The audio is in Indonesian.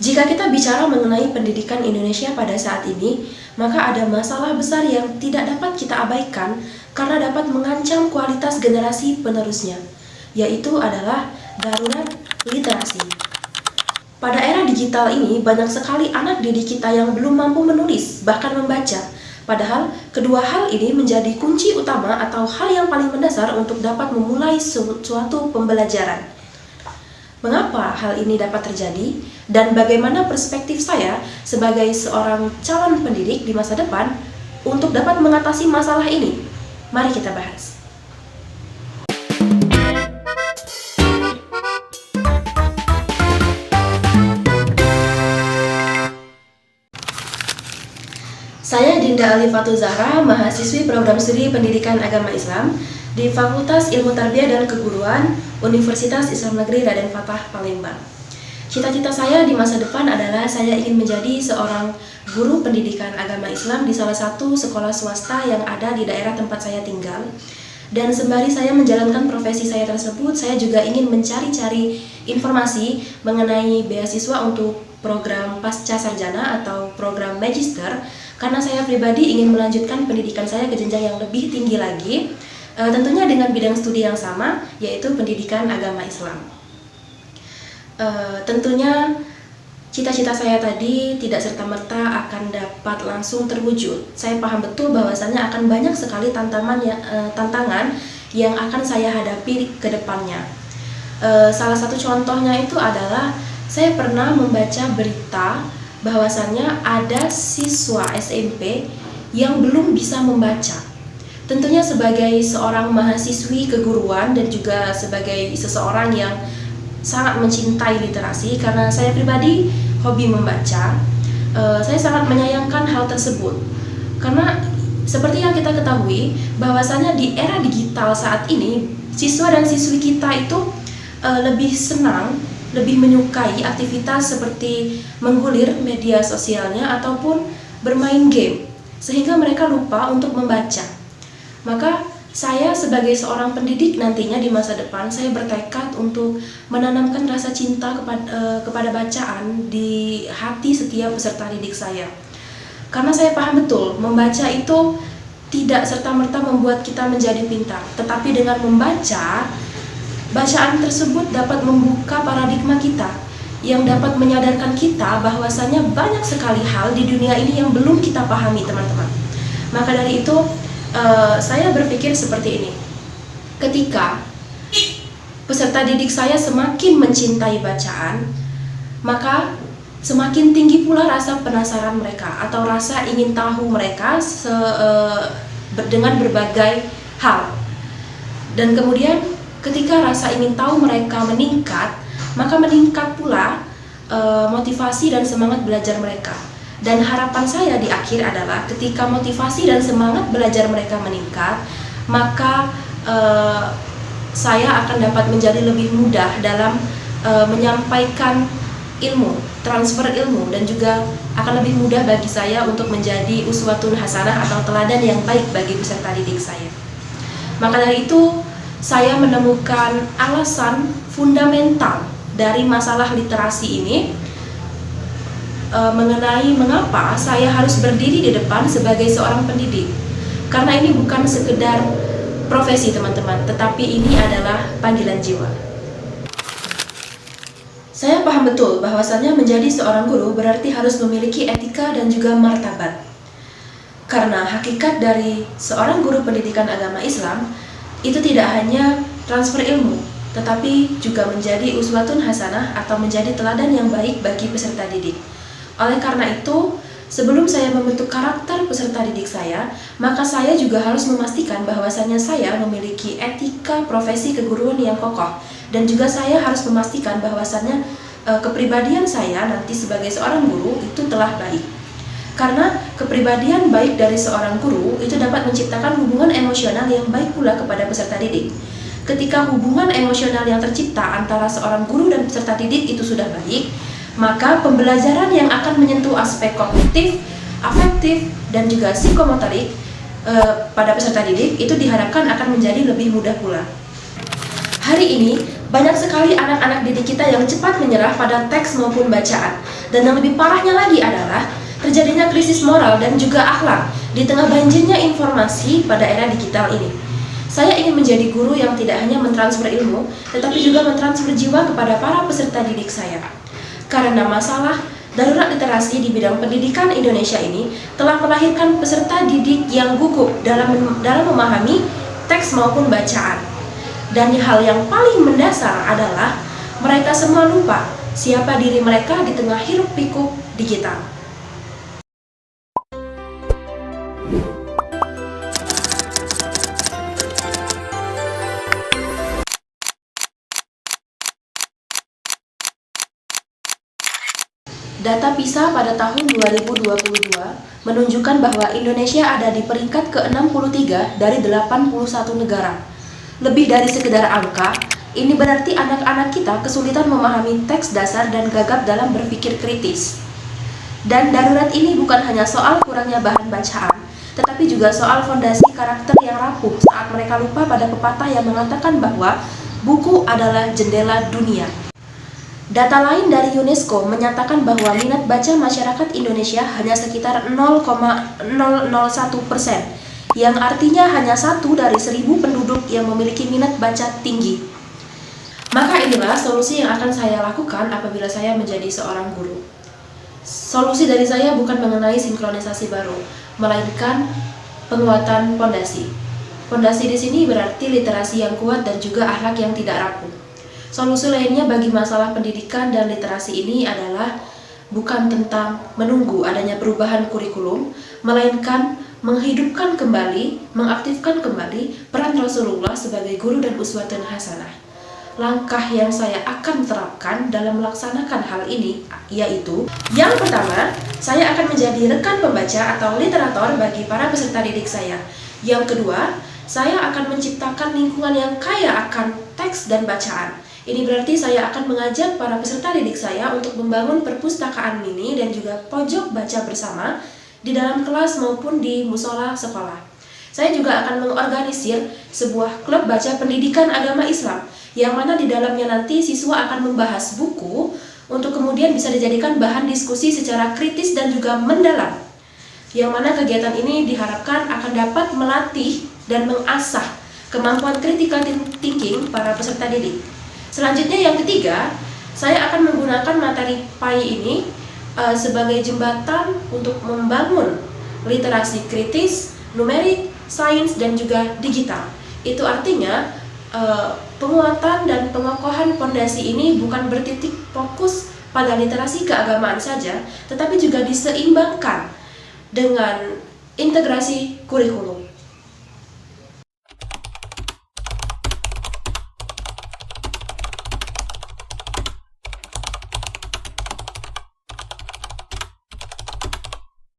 Jika kita bicara mengenai pendidikan Indonesia pada saat ini, maka ada masalah besar yang tidak dapat kita abaikan karena dapat mengancam kualitas generasi penerusnya, yaitu adalah darurat literasi. Pada era digital ini, banyak sekali anak didik kita yang belum mampu menulis, bahkan membaca. Padahal, kedua hal ini menjadi kunci utama atau hal yang paling mendasar untuk dapat memulai suatu pembelajaran. Mengapa hal ini dapat terjadi dan bagaimana perspektif saya sebagai seorang calon pendidik di masa depan untuk dapat mengatasi masalah ini? Mari kita bahas. Saya Dinda Alifatul Zahra, mahasiswi program studi Pendidikan Agama Islam di Fakultas Ilmu Tarbiyah dan Keguruan Universitas Islam Negeri Raden Fatah, Palembang. Cita-cita saya di masa depan adalah saya ingin menjadi seorang guru pendidikan agama Islam di salah satu sekolah swasta yang ada di daerah tempat saya tinggal. Dan sembari saya menjalankan profesi saya tersebut, saya juga ingin mencari-cari informasi mengenai beasiswa untuk program pasca sarjana atau program magister, karena saya pribadi ingin melanjutkan pendidikan saya ke jenjang yang lebih tinggi lagi, tentunya dengan bidang studi yang sama, yaitu pendidikan agama Islam. Tentunya cita-cita saya tadi tidak serta-merta akan dapat langsung terwujud. Saya paham betul bahwasannya akan banyak sekali tantangan yang akan saya hadapi ke depannya. Salah satu contohnya itu adalah saya pernah membaca berita bahwasannya ada siswa SMP yang belum bisa membaca. Tentunya sebagai seorang mahasiswi keguruan dan juga sebagai seseorang yang sangat mencintai literasi, karena saya pribadi hobi membaca, saya sangat menyayangkan hal tersebut. Karena seperti yang kita ketahui bahwasanya di era digital saat ini, siswa dan siswi kita itu lebih senang, lebih menyukai aktivitas seperti menggulir media sosialnya ataupun bermain game, sehingga mereka lupa untuk membaca. Maka saya sebagai seorang pendidik nantinya di masa depan, saya bertekad untuk menanamkan rasa cinta kepada bacaan di hati setiap peserta didik saya. Karena saya paham betul, membaca itu tidak serta-merta membuat kita menjadi pintar, tetapi dengan membaca, bacaan tersebut dapat membuka paradigma kita, yang dapat menyadarkan kita bahwasannya banyak sekali hal di dunia ini yang belum kita pahami, teman-teman. Maka dari itu, saya berpikir seperti ini. Ketika peserta didik saya semakin mencintai bacaan, maka semakin tinggi pula rasa penasaran mereka atau rasa ingin tahu mereka dengan berbagai hal. Dan kemudian ketika rasa ingin tahu mereka meningkat, maka meningkat pula motivasi dan semangat belajar mereka. Dan harapan saya di akhir adalah ketika motivasi dan semangat belajar mereka meningkat, maka saya akan dapat menjadi lebih mudah dalam menyampaikan ilmu, transfer ilmu, dan juga akan lebih mudah bagi saya untuk menjadi uswatun hasanah atau teladan yang baik bagi peserta didik saya. Maka dari itu, saya menemukan alasan fundamental dari masalah literasi ini, mengenai mengapa saya harus berdiri di depan sebagai seorang pendidik. Karena ini bukan sekedar profesi, teman-teman, tetapi ini adalah panggilan jiwa. Saya paham betul bahwasannya menjadi seorang guru berarti harus memiliki etika dan juga martabat. Karena hakikat dari seorang guru pendidikan agama Islam itu tidak hanya transfer ilmu, tetapi juga menjadi uswatun hasanah atau menjadi teladan yang baik bagi peserta didik. Oleh karena itu, sebelum saya membentuk karakter peserta didik saya, maka saya juga harus memastikan bahwasannya saya memiliki etika profesi keguruan yang kokoh, dan juga saya harus memastikan bahwasannya kepribadian saya nanti sebagai seorang guru itu telah baik. Karena kepribadian baik dari seorang guru itu dapat menciptakan hubungan emosional yang baik pula kepada peserta didik. Ketika hubungan emosional yang tercipta antara seorang guru dan peserta didik itu sudah baik, maka pembelajaran yang akan menyentuh aspek kognitif, afektif, dan juga psikomotorik pada peserta didik itu diharapkan akan menjadi lebih mudah pula. Hari ini Banyak sekali anak-anak didik kita yang cepat menyerah pada teks maupun bacaan. Dan yang lebih parahnya lagi adalah terjadinya krisis moral dan juga akhlak di tengah banjirnya informasi pada era digital ini. Saya ingin menjadi guru yang tidak hanya mentransfer ilmu, tetapi juga mentransfer jiwa kepada para peserta didik saya. Karena masalah darurat literasi di bidang pendidikan Indonesia ini telah melahirkan peserta didik yang gugup dalam memahami teks maupun bacaan. Dan hal yang paling mendasar adalah mereka semua lupa siapa diri mereka di tengah hiruk-pikuk digital. Data PISA pada tahun 2022 menunjukkan bahwa Indonesia ada di peringkat ke-63 dari 81 negara. Lebih dari sekedar angka, ini berarti anak-anak kita kesulitan memahami teks dasar dan gagap dalam berpikir kritis. Dan darurat ini bukan hanya soal kurangnya bahan bacaan, tetapi juga soal fondasi karakter yang rapuh saat mereka lupa pada pepatah yang mengatakan bahwa buku adalah jendela dunia. Data lain dari UNESCO menyatakan bahwa minat baca masyarakat Indonesia hanya sekitar 0,001%, yang artinya hanya 1 dari 1.000 penduduk yang memiliki minat baca tinggi. Maka inilah solusi yang akan saya lakukan apabila saya menjadi seorang guru. Solusi dari saya bukan mengenai sinkronisasi baru, melainkan penguatan fondasi. Fondasi di sini berarti literasi yang kuat dan juga akhlak yang tidak rapuh. Solusi lainnya bagi masalah pendidikan dan literasi ini adalah bukan tentang menunggu adanya perubahan kurikulum, melainkan menghidupkan kembali, mengaktifkan kembali peran Rasulullah sebagai guru dan uswatun hasanah. Langkah yang saya akan terapkan dalam melaksanakan hal ini yaitu, yang pertama, saya akan menjadi rekan pembaca atau literator bagi para peserta didik saya. Yang kedua, saya akan menciptakan lingkungan yang kaya akan teks dan bacaan. Ini berarti saya akan mengajak para peserta didik saya untuk membangun perpustakaan mini dan juga pojok baca bersama di dalam kelas maupun di musola sekolah. Saya juga akan mengorganisir sebuah klub baca pendidikan agama Islam, yang mana di dalamnya nanti siswa akan membahas buku untuk kemudian bisa dijadikan bahan diskusi secara kritis dan juga mendalam. Yang mana kegiatan ini diharapkan akan dapat melatih dan mengasah kemampuan critical thinking para peserta didik. Selanjutnya yang ketiga, saya akan menggunakan materi PAI ini sebagai jembatan untuk membangun literasi kritis, numerik, sains, dan juga digital. Itu artinya penguatan dan pengokohan fondasi ini bukan bertitik fokus pada literasi keagamaan saja, tetapi juga diseimbangkan dengan integrasi kurikulum.